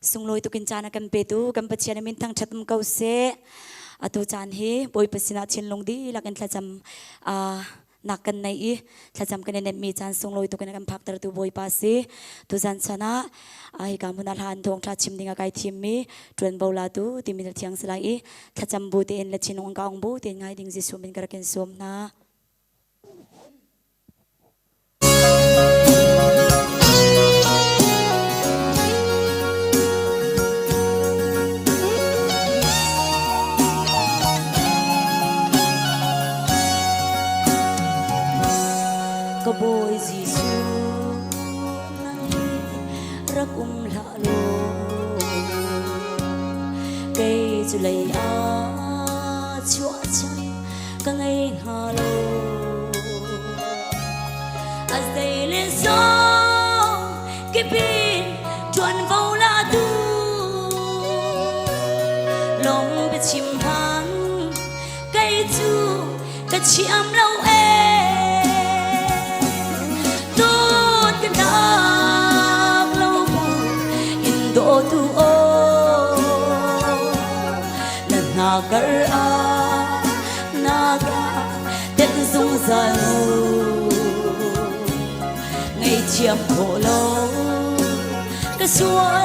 sung loi tu kin chana kan pe tu kan pachian min thang thatum kau se atu chan hi boi pasina chin long di lakan thlacham nakan nai I thlacham kan nen mi chan sung loi tu kan phak tar tu boi pa si tu jan chana ai ka mun han thong tha chim dinga kai thim mi tren bola tu ti mi thiang salai I thlacham bu te en la chinong ka ong bu te ngai ding ji sumin kar ken som na Boy Giêsu rắc lạ lô cây dù lấy chúa chân các ngày hà lô dây lên sông cái pin chuẩn vào lá tu lòng bị chìm hắn cây chu cái chiêm lâu tu o nagar naga tên dung dần ngày chiêm khổ lâu cái suối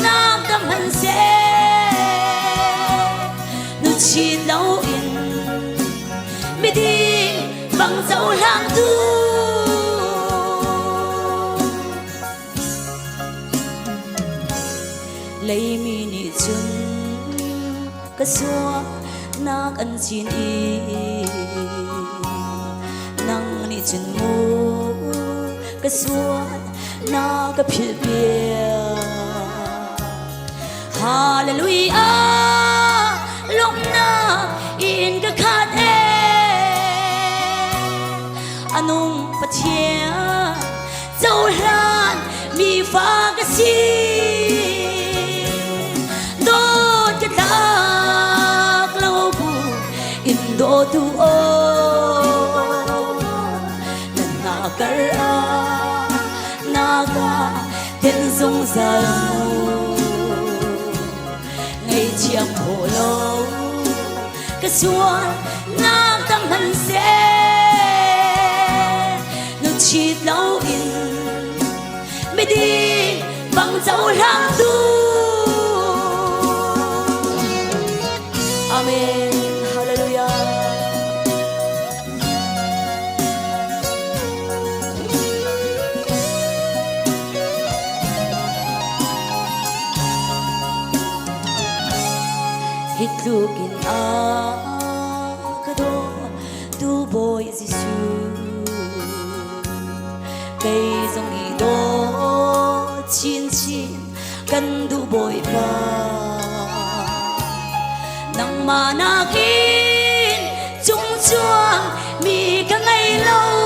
nam tâm hân sẽ nu chi lâu in mi đi bằng dấu lang tu lấy mini chun cái xua nak ăn chín I nang ni chun mu cái xua na cái phil bia hallelujah lúc na in cái khát anung pathia dấu lan mi pha cái gì do tu o nagar naga tên dung dần ngày chiêm khổ lâu cái xua nam tâm hân sẽ nu chi lâu in mới đi bằng dấu lang tu amen. Hitlukin kado tu boy Giêsu cây dòng I do chín chín cần tu boy pa nang mana kin chung chuang mi ka ngày lâu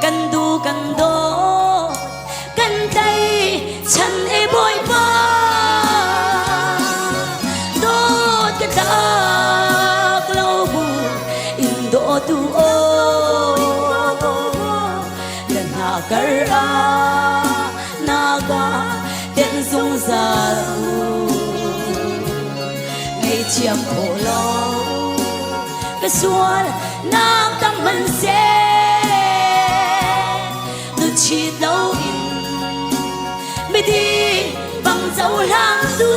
cần tu cần do cần tay chân e boy pa tu o lần nagar naga tên dung dần ngày chiêm khổ lâu cái xuân nam tâm hân sẽ nu chi lâu in mới đi bằng dấu lang tu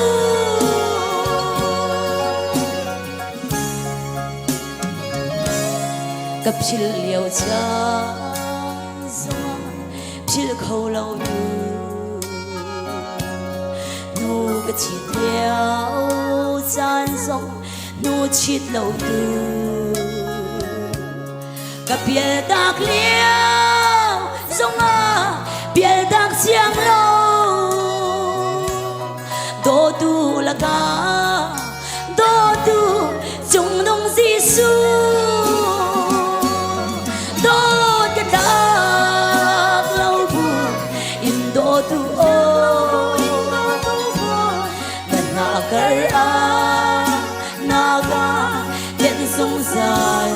gặp chil liều cha chil khâu lâu nu cái chít liều chan rong nu chít lâu gặp bia đặc liều rong bia đặc chiang lâu do tu là cả do tu chung nông Giêsu tu o nagar naga tên dung dần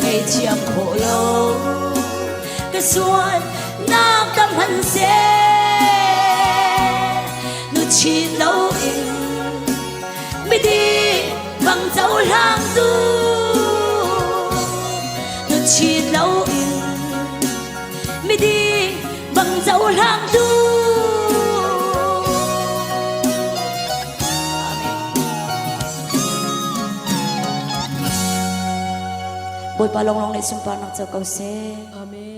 ngày chiêm khổ lâu cái xuân nam tâm hân sẽ chi lâu in mi đi bằng dấu lang du nó chi lâu in mi đi bằng dấu lang du bồi pa long long này xung pa nak cho câu se Amen.